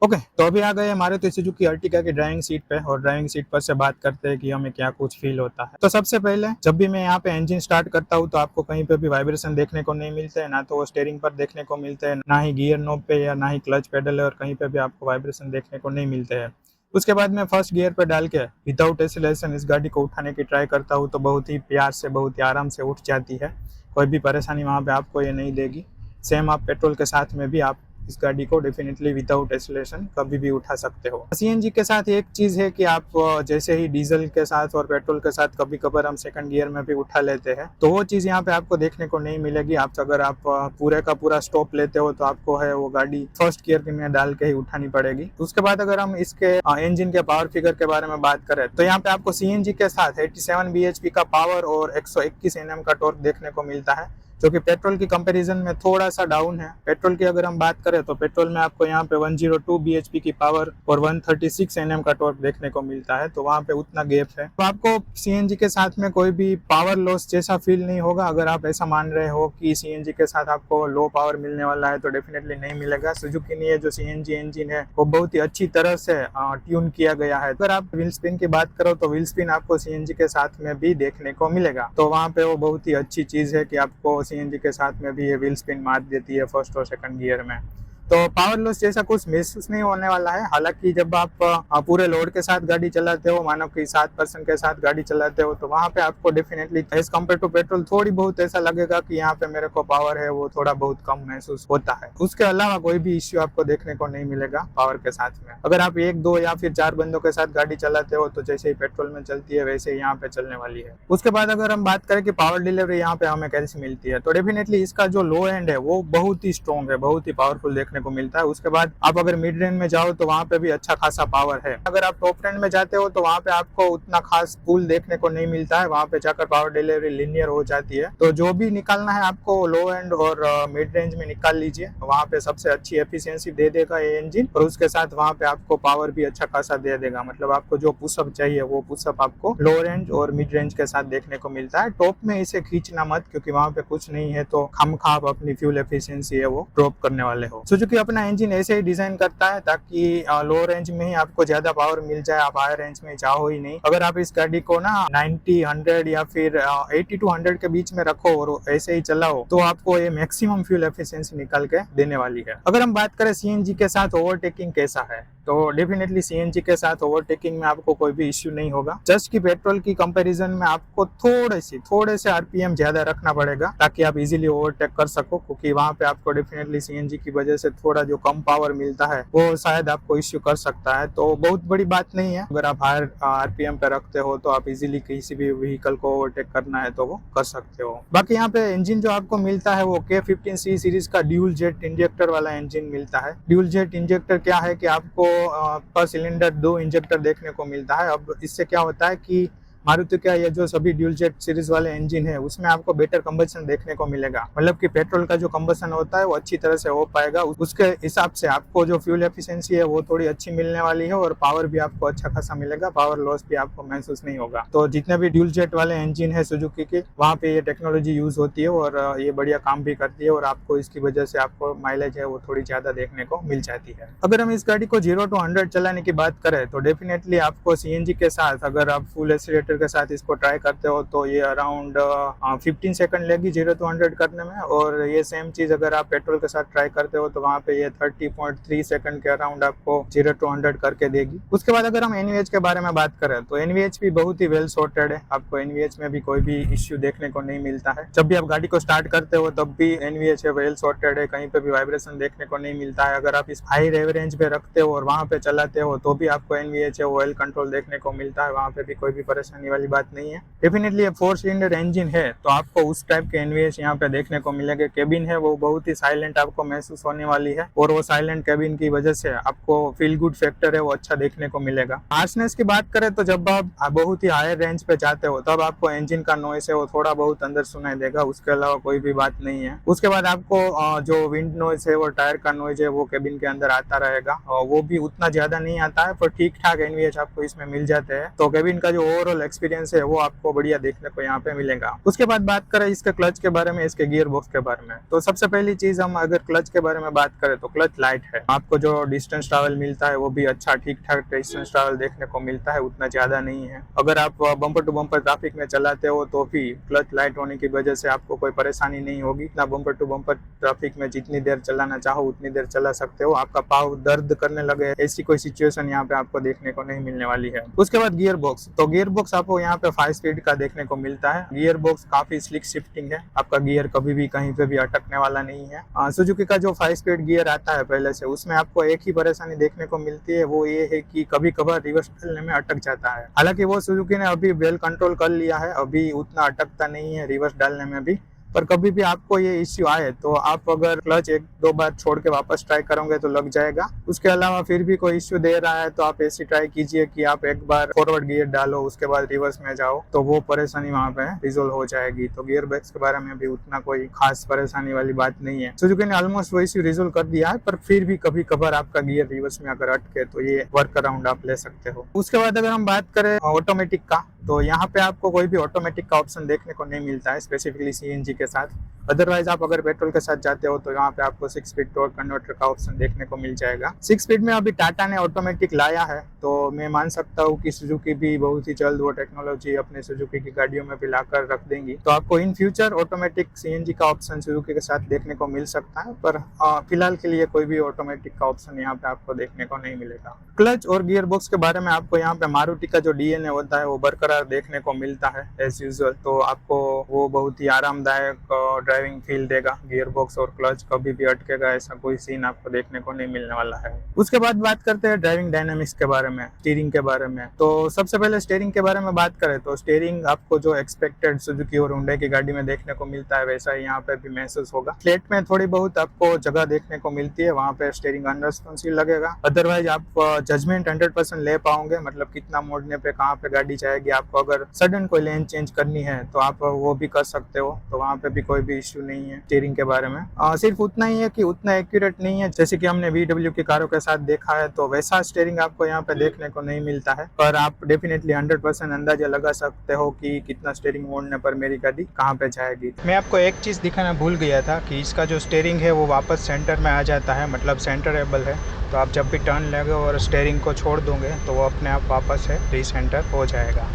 Okay, तो अभी आ गए हमारे तो सुजुकी अर्टिगा की ड्राइविंग सीट पे और ड्राइविंग सीट पर से बात करते हैं कि हमें क्या कुछ फील होता है। तो सबसे पहले जब भी मैं यहाँ पे इंजन स्टार्ट करता हूँ तो आपको कहीं पे भी वाइब्रेशन देखने को नहीं मिलते हैं, ना तो वो स्टीयरिंग पर देखने को मिलते हैं, ना ही गियर नॉब पे या ना ही क्लच पेडल है, और कहीं पे भी आपको वाइब्रेशन देखने को नहीं मिलते हैं। उसके बाद मैं फर्स्ट गियर पे डाल के विदाउट एक्सीलरेशन इस गाड़ी को उठाने की ट्राई करता हूँ तो बहुत ही प्यार से, बहुत ही आराम से उठ जाती है। कोई भी परेशानी वहाँ पे आपको ये नहीं देगी। सेम आप पेट्रोल के साथ में भी आप इस गाड़ी को डेफिनेटली विदाउट एक्सीलरेशन कभी भी उठा सकते हो। सीएनजी के साथ एक चीज है कि आप जैसे ही डीजल के साथ और पेट्रोल के साथ कभी कभार हम सेकंड गियर में भी उठा लेते हैं, तो वो चीज यहाँ पे आपको देखने को नहीं मिलेगी। आप अगर आप पूरे का पूरा स्टॉप लेते हो तो आपको है वो गाड़ी फर्स्ट गियर में डाल के ही उठानी पड़ेगी। उसके बाद अगर हम इसके इंजन के पावर फिगर के बारे में बात करें तो यहाँ पे आपको सीएनजी के साथ 87 bhp का पावर और 121 Nm का टॉर्क देखने को मिलता है, जो कि पेट्रोल की कंपैरिजन में थोड़ा सा डाउन है। पेट्रोल की अगर हम बात करें तो पेट्रोल में आपको यहाँ पे 102 bhp की पावर और 136 Nm का टॉर्क देखने को मिलता है, तो वहाँ पे उतना गैप है। तो आपको सीएनजी के साथ में कोई भी पावर लॉस जैसा फील नहीं होगा। अगर आप ऐसा मान रहे हो कि सीएनजी के साथ आपको लो पावर मिलने वाला है तो डेफिनेटली नहीं मिलेगा। सुजुकी ने ये जो सीएनजी इंजन है वो बहुत ही अच्छी तरह से ट्यून किया गया है। अगर आप व्हील स्पिन की बात करो तो व्हील स्पिन आपको सीएनजी के साथ में भी देखने को मिलेगा, तो वहाँ पे वो बहुत ही अच्छी चीज है कि आपको सीएनजी के साथ में भी ये व्हील स्पिन मार देती है फर्स्ट और सेकंड गियर में। तो पावर लॉस जैसा कुछ महसूस नहीं होने वाला है। हालांकि जब आप पूरे लोड के साथ गाड़ी चलाते हो, मानो कि 7% के साथ गाड़ी चलाते हो, तो वहां पे आपको definitely as compare to petrol थोड़ी बहुत ऐसा लगेगा कि यहाँ पे मेरे को पावर है वो थोड़ा बहुत कम महसूस होता है। उसके अलावा कोई भी इश्यू आपको देखने को नहीं मिलेगा पावर के साथ में। अगर आप 1, 2 या फिर 4 बंदों के साथ गाड़ी चलाते हो तो जैसे ही पेट्रोल में चलती है वैसे ही यहाँ पे चलने वाली है। उसके बाद अगर हम बात करें कि पावर डिलीवरी यहाँ पे हमें कैसे मिलती है, तो डेफिनेटली इसका जो लो एंड है वो बहुत ही स्ट्रॉन्ग है, बहुत ही पावरफुल देखने को मिलता है। उसके बाद आप अगर मिड रेंज में जाओ तो वहां पे भी अच्छा खासा पावर है। अगर आप टॉप रेंज में जाते हो तो वहां पे आपको उतना खास पुल देखने को नहीं मिलता है, वहां पे जाकर पावर डिलीवरी लिनियर हो जाती है। तो जो भी निकालना है आपको लो एंड और मिड रेंज में निकाल लीजिए, वहां पे सबसे अच्छी एफिशिएंसी दे देगा ये इंजन, और उसके साथ वहां पे आपको पावर भी अच्छा खासा दे देगा। मतलब आपको जो पुशअप चाहिए वो पुशअप आपको लो रेंज और मिड रेंज के साथ देखने को मिलता है। टॉप में इसे खींचना मत, क्योंकि वहां पे कुछ नहीं है तो खामखा आप अपनी फ्यूल एफिशिएंसी है वो ड्रॉप करने वाले हो। सुजुकी अपना इंजन ऐसे ही डिजाइन करता है ताकि लो रेंज में ही आपको ज्यादा पावर मिल जाए, आप हाई रेंज में चाहो ही नहीं। अगर आप इस गाड़ी को ना 90, 100 या फिर 80 to 100 के बीच में रखो और ऐसे ही चलाओ तो आपको ये मैक्सिमम फ्यूल एफिशिएंसी निकाल के देने वाली है। अगर हम बात करें सीएनजी के साथ ओवरटेकिंग कैसा है, तो डेफिनेटली सीएनजी के साथ ओवरटेकिंग में आपको कोई भी इश्यू नहीं होगा। जस्ट कि पेट्रोल की कंपैरिजन में आपको थोड़े से आरपीएम ज्यादा रखना पड़ेगा ताकि आप इजीली ओवरटेक कर सको, क्योंकि वहां पे आपको डेफिनेटली सीएनजी की वजह से थोड़ा जो कम पावर मिलता है वो शायद आपको इश्यू कर सकता है। तो बहुत बड़ी बात नहीं है, अगर आप हायर आरपीएम पे रखते हो तो आप इजीली किसी भी व्हीकल को ओवरटेक करना है तो वो कर सकते हो। बाकी यहाँ पे इंजन जो आपको मिलता है वो K15C सीरीज का ड्यूल जेट इंजेक्टर वाला इंजन मिलता है। ड्यूल जेट इंजेक्टर क्या है कि आपको पर सिलेंडर 2 इंजेक्टर देखने को मिलता है। अब इससे क्या होता है कि मारुति का ये जो सभी ड्यूल जेट सीरीज वाले इंजन है उसमें आपको बेटर कंबशन देखने को मिलेगा। मतलब कि पेट्रोल का जो कंबशन होता है वो अच्छी तरह से हो पाएगा, उसके हिसाब से आपको जो फ्यूल एफिशिएंसी है वो थोड़ी अच्छी मिलने वाली है और पावर भी आपको अच्छा खासा मिलेगा, पावर लॉस भी आपको महसूस नहीं होगा। तो जितने भी ड्यूल जेट वाले इंजन है सुजुकी के, वहाँ पे ये टेक्नोलॉजी यूज होती है और ये बढ़िया काम भी करती है और आपको इसकी वजह से आपको माइलेज है वो थोड़ी ज्यादा देखने को मिल जाती है। अगर हम इस गाड़ी को 0 to 100 चलाने की बात करें तो डेफिनेटली आपको सीएनजी के साथ अगर आप फुल एक्सीलरेटर के साथ इसको ट्राई करते हो तो ये अराउंड 15 सेकंड लेगी 0 to 100 करने में, और ये सेम चीज अगर आप पेट्रोल के साथ ट्राई करते हो तो वहाँ पे ये 30.3 सेकंड के अराउंड आपको 0 to 100 करके देगी। उसके बाद अगर हम एनवीएच के बारे में बात करें तो एनवीएच भी बहुत ही वेल सॉर्टेड है, आपको एनवीएच में भी कोई भी इश्यू देखने को नहीं मिलता है। जब भी आप गाड़ी को स्टार्ट करते हो तब भी एनवीएच है वेल सॉर्टेड है, कहीं पे भी वाइब्रेशन देखने को नहीं मिलता है। अगर आप इस हाई रेवरेंज पे रखते हो और वहाँ पे चलाते हो तो भी आपको एनवीएच है ऑयल कंट्रोल देखने को मिलता है, वहाँ पे भी कोई भी परेशानी वाली बात नहीं है। डेफिनेटली ये 4 सिलेंडर इंजन है तो आपको उस टाइप के एनवीएच यहाँ पे देखने को मिलेगा। केबिन है वो बहुत ही साइलेंट आपको महसूस होने वाली है और वो साइलेंट केबिन की वजह से आपको फील गुड फैक्टर है वो अच्छा देखने को मिलेगा। हार्शनेस की बात करें तो जब आप बहुत ही हायर रेंज पे जाते हो तब आपको इंजन का नॉइस है वो थोड़ा बहुत अंदर सुनाई देगा, उसके अलावा कोई भी बात नहीं है। उसके बाद आपको जो विंड नॉइस है वो टायर का नॉइस है वो केबिन के अंदर आता रहेगा, वो भी उतना ज्यादा नहीं आता है पर ठीक ठाक एनवीएच आपको इसमें मिल जाते हैं। तो केबिन का जो ओवरऑल एक्सपीरियंस है वो आपको बढ़िया देखने को यहाँ पे मिलेगा। उसके बाद बात करें इसके क्लच के बारे में, इसके गियर बॉक्स के बारे में, तो सबसे पहली चीज हम अगर क्लच के बारे में बात करें तो क्लच लाइट है। आपको जो डिस्टेंस ट्रैवल मिलता है वो भी अच्छा ठीक ठाक डिस्टेंस ट्रैवल देखने को मिलता है, उतना ज्यादा नहीं है। अगर आप बम्पर टू बम्पर ट्रैफिक में चलाते हो तो भी क्लच लाइट होने की वजह से आपको कोई परेशानी नहीं होगी। इतना बम्पर टू बम्पर ट्रैफिक में जितनी देर चलाना चाहो उतनी देर चला सकते हो, आपका पाँव दर्द करने लगे ऐसी कोई सिचुएशन यहाँ पे आपको देखने को नहीं मिलने वाली है। उसके बाद गियर बॉक्स, तो गियर बॉक्स आपको यहाँ पे 5 स्पीड का देखने को मिलता है। गियर बॉक्स काफी स्लिक शिफ्टिंग है, आपका गियर कभी भी कहीं पे भी अटकने वाला नहीं है। सुजुकी का जो 5 स्पीड गियर आता है पहले से, उसमें आपको एक ही परेशानी देखने को मिलती है, वो ये है कि कभी कभार रिवर्स डालने में अटक जाता है। हालांकि वो सुजुकी ने अभी वेल कंट्रोल कर लिया है, अभी उतना अटकता नहीं है रिवर्स डालने में भी। पर कभी भी आपको ये इश्यू आए तो आप अगर क्लच 1-2 बार छोड़ के वापस ट्राई करोगे तो लग जाएगा। उसके अलावा फिर भी कोई इश्यू दे रहा है तो आप ऐसी ट्राई कीजिए कि आप एक बार फॉरवर्ड गियर डालो उसके बाद रिवर्स में जाओ, तो वो परेशानी वहाँ पे रिजोल्व हो जाएगी। तो गियर बॉक्स के बारे में भी उतना कोई खास परेशानी वाली बात नहीं है। सुजुकी ने ऑलमोस्ट वो इश्यू रिजोल्व कर दिया है, पर फिर भी कभी कभार आपका गियर रिवर्स में अगर अटके तो ये वर्क अराउंड आप ले सकते हो। उसके बाद अगर हम बात करें ऑटोमेटिक का, तो यहाँ पे आपको कोई भी ऑटोमेटिक का ऑप्शन देखने को नहीं मिलता है, स्पेसिफिकली सीएनजी के साथ। अदरवाइज आप अगर पेट्रोल के साथ जाते हो तो यहाँ पे आपको 6 स्पीड टॉर्क कन्वर्टर का ऑप्शन देखने को मिल जाएगा। 6 स्पीड में अभी टाटा ने ऑटोमेटिक लाया है, तो मैं मान सकता हूँ कि सुजुकी भी बहुत ही जल्द वो टेक्नोलॉजी अपने सुजुकी की गाड़ियों में भी लाकर रख देंगी। तो आपको इन फ्यूचर ऑटोमेटिक सीएनजी का ऑप्शन सुजुकी के साथ देखने को मिल सकता है, पर फिलहाल के लिए कोई भी ऑटोमेटिक का ऑप्शन यहाँ पे आपको देखने को नहीं मिलेगा। क्लच और गियर बॉक्स के बारे में आपको यहाँ पे मारुति का जो डीएनए होता है वो बरकरार देखने को मिलता है एज यूजुअल, तो आपको वो बहुत ही आरामदायक ड्राइविंग फील देगा। गियर बॉक्स और क्लच कभी भी अटकेगा ऐसा कोई सीन आपको देखने को नहीं मिलने वाला है। उसके बाद बात करते हैं ड्राइविंग डायनामिक्स के बारे में, स्टीयरिंग के बारे में। तो सबसे पहले स्टीयरिंग के बारे में बात करें तो स्टीयरिंग आपको जो एक्सपेक्टेड सुजुकी और हुंडई की गाड़ी में देखने को मिलता है वैसा ही यहाँ पे भी महसूस होगा। फ्लैट में थोड़ी बहुत आपको जगह देखने को मिलती है, वहाँ पे स्टीयरिंग अनरेस्पॉन्सिव लगेगा। अदरवाइज आप जजमेंट 100% ले पाओगे, मतलब कितना मोड़ने पे कहाँ पे गाड़ी जाएगी। आपको अगर सडन कोई लेन चेंज करनी है तो आप वो भी कर सकते हो, तो वहाँ पे भी कोई भी इश्यू नहीं है स्टीयरिंग के बारे में। सिर्फ उतना ही है कि उतना एक्यूरेट नहीं है जैसे कि हमने VW की कारों के साथ देखा है, तो वैसा स्टीयरिंग आपको यहाँ पे देखने को नहीं मिलता है। पर आप डेफिनेटली 100% अंदाजा लगा सकते हो कि कितना स्टीयरिंग मोड़ने पर मेरी गाड़ी कहाँ पे जाएगी। मैं आपको एक चीज दिखाना भूल गया था कि इसका जो स्टीयरिंग है वो वापस सेंटर में आ जाता है, मतलब सेंटरेबल है। तो आप जब भी टर्न लेंगे और स्टीयरिंग को छोड़ दोगे तो वो अपने आप वापस से रीसेंटर हो जाएगा।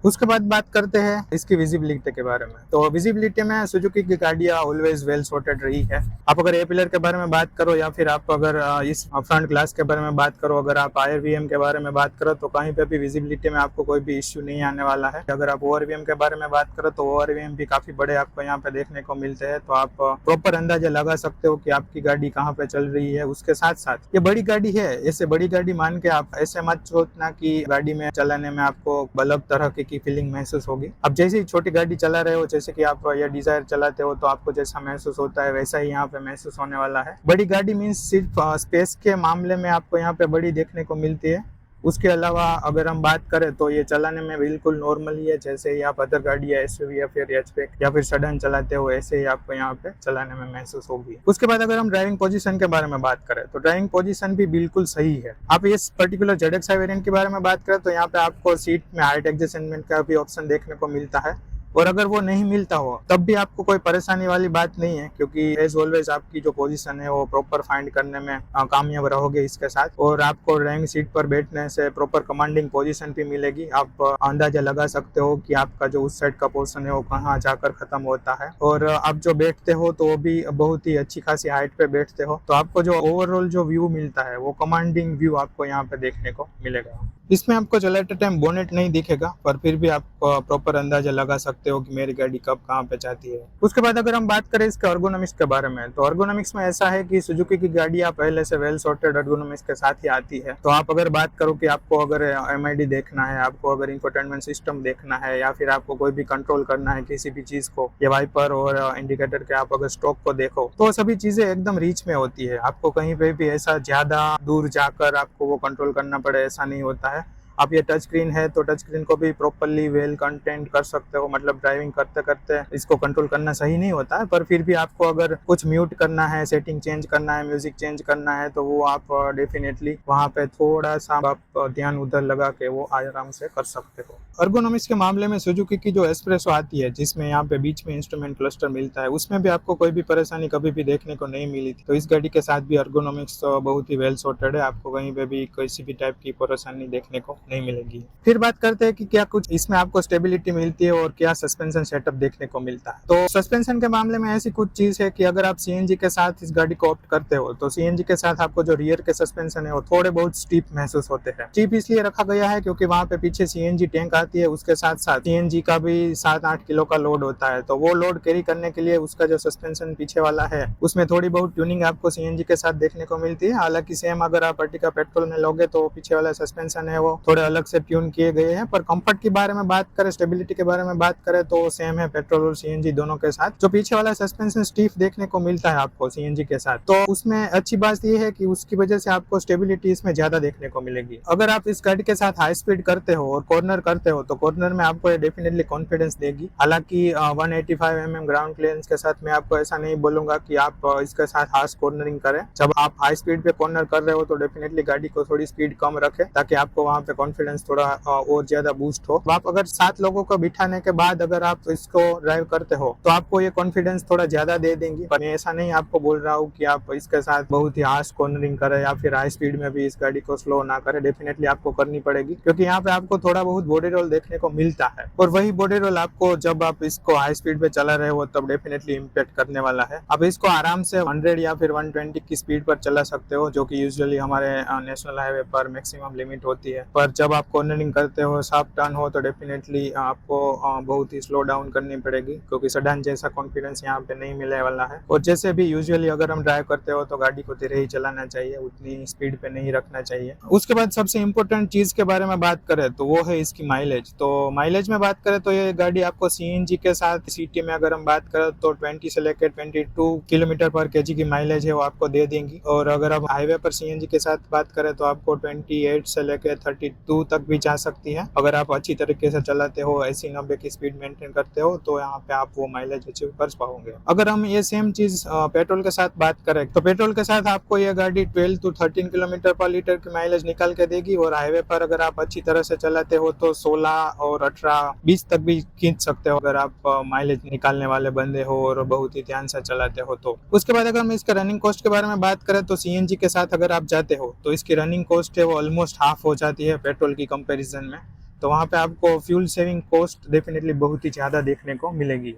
उसके बाद बात करते हैं इसकी विजिबिलिटी के बारे में। तो विजिबिलिटी में सुजुकी की गाड़ियां ऑलवेज वेल सॉर्टेड रही है। आप अगर ए पिलर के बारे में बात करो या फिर आप अगर इस फ्रंट ग्लास के बारे में बात करो, अगर आप IRVM के बारे में बात करो तो कहीं पे भी विजिबिलिटी में आपको कोई भी इश्यू नहीं आने वाला है। अगर आप ORVM के बारे में बात करो तो ORVM भी काफी बड़े आपको यहाँ पे देखने को मिलते हैं, तो आप प्रॉपर अंदाजा लगा सकते हो कि आपकी गाड़ी कहाँ पे चल रही है। उसके साथ साथ ये बड़ी गाड़ी है, ऐसे बड़ी गाड़ी मान के आप ऐसे मत सोचना कि गाड़ी में चलाने में आपको अलग तरह की फीलिंग महसूस होगी। अब जैसे ही छोटी गाड़ी चला रहे हो, जैसे कि आप या डिजायर चलाते हो, तो आपको जैसा महसूस होता है वैसा ही यहाँ पे महसूस होने वाला है। बड़ी गाड़ी मीन्स सिर्फ स्पेस के मामले में आपको यहाँ पे बड़ी देखने को मिलती है। उसके अलावा अगर हम बात करें तो ये चलाने में बिल्कुल नॉर्मल ही है, जैसे ही आप अदर गाड़ी या SUV या फिर हैचबैक या फिर सेडान चलाते हो ऐसे ही आपको यहाँ पे चलाने में महसूस होगी। उसके बाद अगर हम ड्राइविंग पोजीशन के बारे में बात करें तो ड्राइविंग पोजीशन भी बिल्कुल सही है। आप इस पर्टिकुलर ZXi वेरिएंट के बारे में बात करें तो यहाँ पे आपको सीट में हाइट एडजस्टमेंट का भी ऑप्शन देखने को मिलता है, और अगर वो नहीं मिलता हो तब भी आपको कोई परेशानी वाली बात नहीं है, क्योंकि एज ऑलवेज आपकी जो पोजीशन है वो प्रॉपर फाइंड करने में कामयाब रहोगे इसके साथ। और आपको ड्राइविंग सीट पर बैठने से प्रॉपर कमांडिंग पोजीशन भी मिलेगी। आप अंदाजा लगा सकते हो कि आपका जो उस साइड का पोर्शन है वो कहाँ जाकर खत्म होता है, और आप जो बैठते हो तो वो भी बहुत ही अच्छी खासी हाइट पे बैठते हो, तो आपको जो ओवरऑल जो व्यू मिलता है वो कमांडिंग व्यू आपको यहाँ पे देखने को मिलेगा। इसमें आपको चलाते टाइम बोनेट नहीं दिखेगा, पर फिर भी आप प्रॉपर अंदाजा लगा सकते हो कि मेरी गाड़ी कब कहाँ पे जाती है। उसके बाद अगर हम बात करें इसके अर्गोनॉमिक्स के बारे में, तो अर्गोनॉमिक्स में ऐसा है कि सुजुकी की गाड़ियां पहले से वेल सॉर्टेड अर्गोनॉमिक्स के साथ ही आती है। तो आप अगर बात करो कि आपको अगर MID देखना है, आपको अगर इंफोटेनमेंट सिस्टम देखना है, या फिर आपको कोई भी कंट्रोल करना है किसी भी चीज को, या वाइपर और इंडिकेटर के आप अगर स्टॉक को देखो तो सभी चीजें एकदम रीच में होती है। आपको कहीं पे भी ऐसा ज्यादा दूर जाकर आपको वो कंट्रोल करना पड़े ऐसा नहीं होता है। आप ये टच स्क्रीन है तो टच स्क्रीन को भी प्रॉपरली वेल कंटेंट कर सकते हो, मतलब ड्राइविंग करते करते इसको कंट्रोल करना सही नहीं होता है, पर फिर भी आपको अगर कुछ म्यूट करना है, सेटिंग चेंज करना है, म्यूजिक चेंज करना है तो वो आप डेफिनेटली वहाँ पे थोड़ा सा आप ध्यान उधर लगा के वो आराम से कर सकते हो। अर्गोनॉमिक्स के मामले में सुजुकी की जो एस्प्रेसो आती है जिसमें यहाँ पे बीच में इंस्ट्रूमेंट क्लस्टर मिलता है, उसमें भी आपको कोई भी परेशानी कभी भी देखने को नहीं मिली थी। तो इस गाड़ी के साथ भी अर्गोनॉमिक्स बहुत ही वेल सॉर्टेड है, आपको कहीं पे भी किसी भी टाइप की परेशानी देखने को नहीं मिलेगी। फिर बात करते हैं कि क्या कुछ इसमें आपको स्टेबिलिटी मिलती है और क्या सस्पेंशन सेटअप देखने को मिलता है। तो सस्पेंशन के मामले में ऐसी कुछ चीज है कि अगर आप सीएनजी के साथ इस गाड़ी को ऑप्ट करते हो तो सीएनजी के साथ आपको जो रियर के सस्पेंशन है वो थोड़े बहुत स्टीप महसूस होते हैं। स्टीप इसलिए रखा गया है क्योंकि वहाँ पे पीछे सीएनजी टैंक आती है, उसके साथ साथ सीएनजी का भी 7-8 किलो का लोड होता है, तो वो लोड कैरी करने के लिए उसका जो सस्पेंशन पीछे वाला है उसमें थोड़ी बहुत ट्यूनिंग आपको सीएनजी के साथ देखने को मिलती है। हालांकि सेम अगर आप अर्टिगा पेट्रोल में लोगे तो पीछे वाला सस्पेंशन है वो थोड़े अलग से ट्यून किए गए हैं, पर कंफर्ट के बारे में बात करें, स्टेबिलिटी के बारे में बात करें तो सेम है पेट्रोल और सीएनजी दोनों के साथ। जो पीछे वाला सस्पेंशन स्टीफ देखने को मिलता है आपको सीएनजी के साथ, तो उसमें अच्छी बात यह है कि उसकी वजह से आपको स्टेबिलिटी इसमें ज्यादा देखने को मिलेगी। अगर आप इस गाड़ी के साथ हाई स्पीड करते हो और कॉर्नर करते हो तो कॉर्नर में आपको ये डेफिनेटली कॉन्फिडेंस देगी। हालांकि 185 mm ग्राउंड क्लियरेंस के साथ मैं आपको ऐसा नहीं बोलूंगा कि आप इसके साथ हार्श कॉर्नरिंग करें। जब आप हाई स्पीड पे कॉर्नर कर रहे हो तो डेफिनेटली गाड़ी को थोड़ी स्पीड कम रखें ताकि आपको वहां पे कॉन्फिडेंस थोड़ा और ज्यादा बूस्ट हो। आप अगर 7 लोगों को बिठाने के बाद अगर आप इसको ड्राइव करते हो तो आपको ये कॉन्फिडेंस थोड़ा ज्यादा दे देंगी। पर मैं ऐसा नहीं आपको बोल रहा हूँ कि आप इसके साथ बहुत ही हार्श कॉर्नरिंग करें या फिर हाई स्पीड में भी इस गाड़ी को स्लो ना करें, डेफिनेटली आपको करनी पड़ेगी क्योंकि यहाँ पे आपको थोड़ा बहुत बॉडी रोल देखने को मिलता है और वही बॉडी रोल आपको जब आप इसको हाई स्पीड पे चला रहे हो तब डेफिनेटली इम्पैक्ट करने वाला है। आप इसको आराम से 100 या फिर 120 की स्पीड पर चला सकते हो जो कि यूजुअली हमारे नेशनल हाईवे पर मैक्सिमम लिमिट होती है, पर जब आप कॉर्नरिंग करते हो, शार्प टर्न हो तो डेफिनेटली आपको बहुत ही स्लो डाउन करनी पड़ेगी क्योंकि सडन जैसा कॉन्फिडेंस यहाँ पे नहीं मिलने वाला है। और जैसे भी यूजुअली अगर हम ड्राइव करते हो तो गाड़ी को धीरे ही चलाना चाहिए, उतनी स्पीड पे नहीं रखना चाहिए। उसके बाद सबसे इम्पोर्टेंट चीज के बारे में बात करें तो वो है इसकी माइलेज। तो माइलेज में बात करें तो ये गाड़ी आपको सीएनजी के साथ सिटी में अगर हम बात करें तो 20 से लेकर 22 किलोमीटर पर केजी की माइलेज है वो आपको दे देंगी। और अगर आप हाईवे पर सीएनजी के साथ बात करें तो आपको 28 से लेकर 32 तक भी जा सकती है। अगर आप अच्छी तरीके से चलाते हो, 80-90 की स्पीड मेंटेन करते हो तो यहाँ पे आप वो माइलेज अचीव कर पाओगे। अगर हम ये सेम चीज पेट्रोल के साथ बात करें तो पेट्रोल के साथ आपको ये गाड़ी 12 से 13 किलोमीटर पर लीटर की माइलेज निकाल के देगी और हाईवे पर अगर आप अच्छी तरह से चलाते हो तो 16 और 18-20 तक भी खींच सकते हो अगर आप माइलेज निकालने वाले बंदे हो और बहुत ही ध्यान से चलाते हो तो। उसके बाद अगर हम इसके रनिंग कॉस्ट के बारे में बात करें तो सीएनजी के साथ अगर आप जाते हो तो इसकी रनिंग कॉस्ट है वो ऑलमोस्ट हाफ हो जाती है पेट्रोल की कंपैरिजन में, तो वहाँ पे आपको फ्यूल सेविंग कॉस्ट डेफिनेटली बहुत ही ज़्यादा देखने को मिलेगी।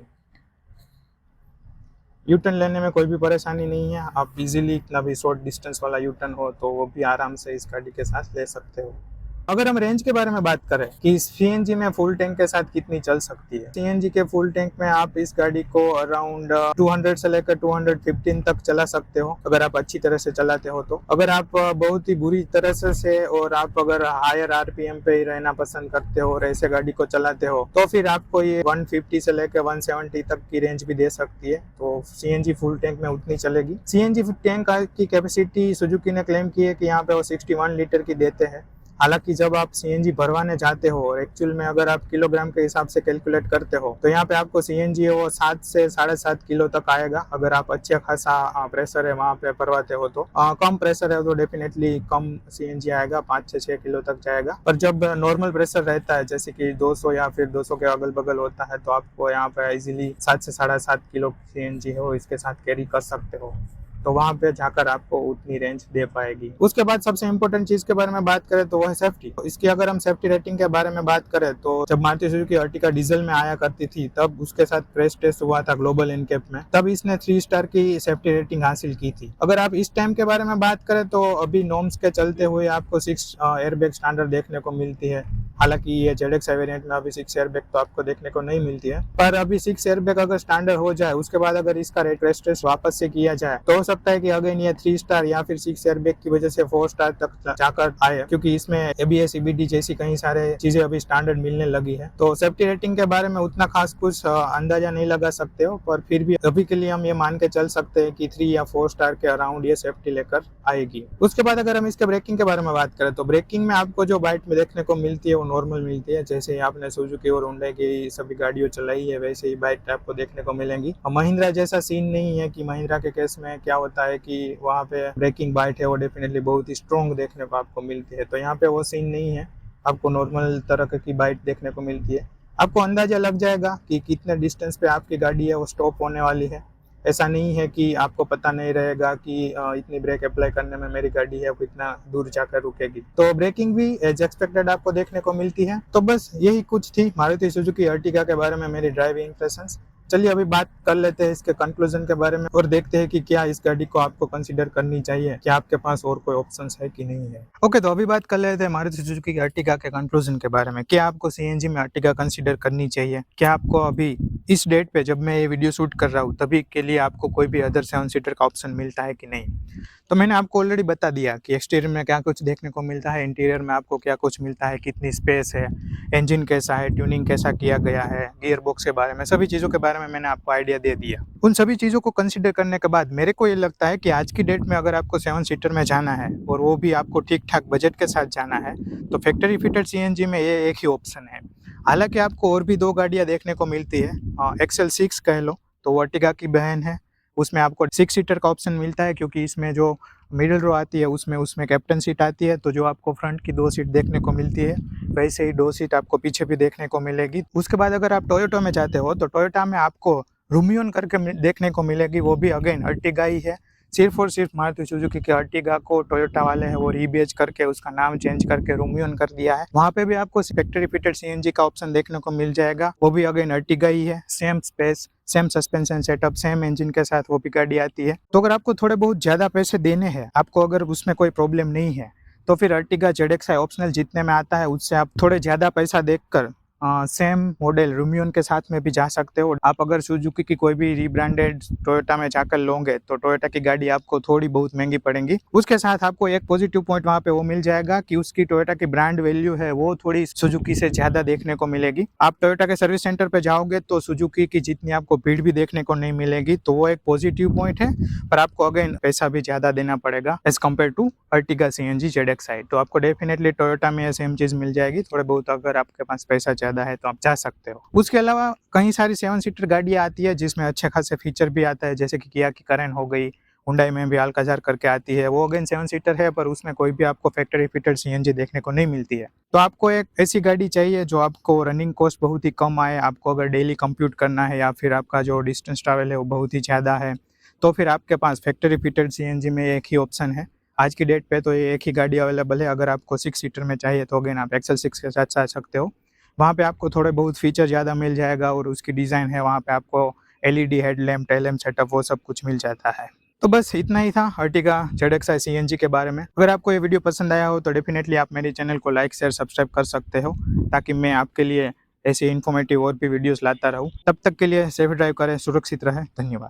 यूटर्न लेने में कोई भी परेशानी नहीं है, आप इजीली इतना भी शॉर्ट डिस्टेंस वाला यूटर्न हो तो वो भी आराम से इस गाड़ी के साथ ले सकते हो। अगर हम रेंज के बारे में बात करें कि सीएनजी में फुल टैंक के साथ कितनी चल सकती है, सीएनजी के फुल टैंक में आप इस गाड़ी को अराउंड 200 से लेकर 215 तक चला सकते हो अगर आप अच्छी तरह से चलाते हो तो। अगर आप बहुत ही बुरी तरह से और आप अगर हायर आरपीएम पे ही रहना पसंद करते हो और ऐसे गाड़ी को चलाते हो तो फिर आपको ये 150 से लेकर 170 तक की रेंज भी दे सकती है, तो सीएनजी फुल टैंक में उतनी चलेगी। सीएनजी टैंक की कैपेसिटी सुजुकी ने क्लेम की है कि यहाँ पे वो 61 लीटर की देते हैं। हालांकि जब आप सीएनजी भरवाने जाते हो और एक्चुअल में अगर आप किलोग्राम के हिसाब से कैलकुलेट करते हो तो यहाँ पे आपको सीएनजी वो 7 से 7.5 किलो तक आएगा। अगर आप अच्छा खासा प्रेशर है वहाँ पे भरवाते हो तो कम प्रेशर है तो डेफिनेटली कम सीएनजी आएगा, 5 से 6 किलो तक जाएगा। पर जब नॉर्मल प्रेशर रहता है जैसे कि 200 या फिर 200 के अगल बगल होता है तो आपको यहाँ पे इजीली 7 से 7.5 किलो सीएनजी हो इसके साथ कैरी कर सकते हो, तो वहां पे जाकर आपको उतनी रेंज दे पाएगी। उसके बाद सबसे इंपॉर्टेंट चीज के बारे में बात करें तो वो है सेफ्टी। इसकी अगर हम सेफ्टी रेटिंग के बारे में बात करें तो जब मारुति सुजुकी अर्टिगा डीजल में आया करती थी तब उसके साथ क्रैश टेस्ट हुआ था ग्लोबल एनकैप में, तब इसने 3 स्टार की सेफ्टी रेटिंग हासिल की थी। अगर आप इस टाइम के बारे में बात करें तो अभी नॉर्म्स के चलते हुए आपको 6 एयरबैग स्टैंडर्ड देखने को मिलती है। हालांकि ये ZXi वेरिएंट में अभी 6 एयरबैग तो आपको देखने को नहीं मिलती है, पर अभी 6 एयरबैग अगर स्टैंडर्ड हो जाए उसके बाद अगर इसका रेट रेस वापस से किया जाए तो हो सकता है कि अगेन ये 3 स्टार या फिर 6 एयरबैग की वजह से 4 स्टार तक जाकर आए, क्योंकि इसमें ABS EBD जैसी कई सारे चीजें अभी स्टैंडर्ड मिलने लगी है। तो सेफ्टी रेटिंग के बारे में उतना खास कुछ अंदाजा नहीं लगा सकते हो, पर फिर भी अभी के लिए हम ये मान के चल सकते हैं कि 3 या 4 स्टार के अराउंड ये सेफ्टी लेकर आएगी। उसके बाद अगर हम इसके ब्रेकिंग के बारे में बात करें तो ब्रेकिंग में आपको जो बाइट में देखने को मिलती है वो नॉर्मल मिलती है, जैसे आपने सुजुकी और हुंडई की सभी गाड़ियों चलाई है वैसे ही बाइट आपको देखने को मिलेंगी। महिंद्रा जैसा सीन नहीं है कि महिंद्रा के केस में क्या होता है कि वहाँ पे ब्रेकिंग बाइट है वो डेफिनेटली बहुत ही स्ट्रॉन्ग देखने को आपको मिलती है, तो यहाँ पे वो सीन नहीं है, आपको नॉर्मल तरह की बाइट देखने को मिलती है। आपको अंदाजा लग जाएगा कि कितने डिस्टेंस पे आपकी गाड़ी है वो स्टॉप होने वाली है। ऐसा नहीं है कि आपको पता नहीं रहेगा कि इतनी ब्रेक अप्लाई करने में मेरी गाड़ी है वो कितना दूर जाकर रुकेगी। तो ब्रेकिंग भी एज एक्सपेक्टेड आपको देखने को मिलती है। तो बस यही कुछ थी मारुति सुजुकी अर्टिगा के बारे में मेरी ड्राइविंग इंप्रेशंस। चलिए अभी बात कर लेते हैं इसके कंक्लूजन के बारे में और देखते हैं कि क्या इस गाड़ी को आपको कंसीडर करनी चाहिए, क्या आपके पास और कोई ऑप्शंस है कि नहीं है। ओके, तो अभी बात कर लेते हैं मारुति सुजुकी अर्टिगा के कंक्लूजन के बारे में। क्या आपको CNG में अर्टिगा कंसीडर करनी चाहिए? क्या आपको अभी इस डेट पे जब मैं ये वीडियो शूट कर रहा हूँ तभी के लिए आपको कोई भी अदर 7 सीटर का ऑप्शन मिलता है कि नहीं? तो मैंने आपको ऑलरेडी बता दिया कि एक्सटीरियर में क्या कुछ देखने को मिलता है, इंटीरियर में आपको क्या कुछ मिलता है, कितनी स्पेस है, इंजन कैसा है, ट्यूनिंग कैसा किया गया है, गियर बॉक्स के बारे में, सभी चीज़ों के बारे में मैंने आपको आइडिया दे दिया। उन सभी चीज़ों को कंसिडर करने के बाद मेरे को ये लगता है कि आज की डेट में अगर आपको 7 सीटर में जाना है और वो भी आपको ठीक ठाक बजट के साथ जाना है तो फैक्ट्री फिटेड CNG में ये एक ही ऑप्शन है। हालांकि आपको और भी 2 गाड़ियाँ देखने को मिलती है, XL6 कह लो तो वो अर्टिगा की बहन है, उसमें आपको 6 सीटर का ऑप्शन मिलता है, क्योंकि इसमें जो मिडिल रो आती है उसमें कैप्टन सीट आती है, तो जो आपको फ्रंट की 2 सीट देखने को मिलती है वैसे ही 2 सीट आपको पीछे भी देखने को मिलेगी। उसके बाद अगर आप टोयोटा में जाते हो तो टोयोटा में आपको रूमियन करके देखने को मिलेगी, वो भी अगेन अर्टिगा ही है। सिर्फ और सिर्फ मारुति सुजुकी के अर्टिगा को टोयोटा वाले हैं वो रीबेज करके उसका नाम चेंज करके रूमियन कर दिया है। वहाँ पे भी आपको फैक्ट्री फिटेड CNG का ऑप्शन देखने को मिल जाएगा, वो भी अगेन अर्टिगा ही है। Same space, same suspension setup, same engine के साथ वो भी गाड़ी आती है। तो अगर आपको थोड़े बहुत ज़्यादा पैसे देने हैं, आपको अगर उसमें कोई प्रॉब्लम नहीं है तो फिर अर्टिगा ZXi ऑप्शनल जितने में आता है उससे आप थोड़े ज़्यादा पैसा देकर सेम मॉडल रूमियन के साथ में भी जा सकते हो। आप अगर सुजुकी की कोई भी रीब्रांडेड टोयोटा में जाकर लोगे तो टोयोटा की गाड़ी आपको थोड़ी बहुत महंगी पड़ेगी। उसके साथ आपको एक पॉजिटिव पॉइंट वहाँ पे वो मिल जाएगा कि उसकी टोयोटा की ब्रांड वैल्यू है वो थोड़ी सुजुकी से ज़्यादा देखने को मिलेगी। आप टोयोटा के सर्विस सेंटर पे जाओगे तो सुजुकी की जितनी आपको भीड़ भी देखने को नहीं मिलेगी, तो वो एक पॉजिटिव पॉइंट है, पर आपको अगेन पैसा भी ज़्यादा देना पड़ेगा as compare to Ertiga CNG ZXi। तो आपको डेफिनेटली टोयोटा में सेम चीज़ मिल जाएगी, थोड़े बहुत अगर आपके पास पैसा ज़्यादा है तो आप जा सकते हो। उसके अलावा कई सारी 7 सीटर गाड़ियाँ आती है जिसमें अच्छे खासे फीचर भी आता है, जैसे कि किया की करन हो गई, हुंडई में भी अल्काजार करके आती है, वो अगेन 7 सीटर है पर उसमें कोई भी आपको फैक्ट्री फिटेड CNG देखने को नहीं मिलती है। तो आपको एक ऐसी गाड़ी चाहिए जो आपको रनिंग कॉस्ट बहुत ही कम आए, आपको अगर डेली कंप्यूट करना है या फिर आपका जो डिस्टेंस ट्रैवल है वो बहुत ही ज़्यादा है, तो फिर आपके पास फैक्ट्री फिटेड CNG में एक ही ऑप्शन है। आज की डेट पे तो ये एक ही गाड़ी अवेलेबल है। अगर आपको 6 सीटर में चाहिए तो अगेन आप XL6 के साथ जा सकते हो, वहाँ पे आपको थोड़े बहुत फीचर ज़्यादा मिल जाएगा और उसकी डिज़ाइन है वहाँ पे आपको LED headlamp, tail lamp setup वो सब कुछ मिल जाता है। तो बस इतना ही था अर्टिगा ZXi CNG के बारे में। अगर आपको ये वीडियो पसंद आया हो तो डेफिनेटली आप मेरे चैनल को लाइक शेयर सब्सक्राइब कर सकते हो, ताकि मैं आपके लिए ऐसे इन्फॉर्मेटिव और भी वीडियोस लाता रहूँ। तब तक के लिए सेफ ड्राइव करें, सुरक्षित रहें। धन्यवाद।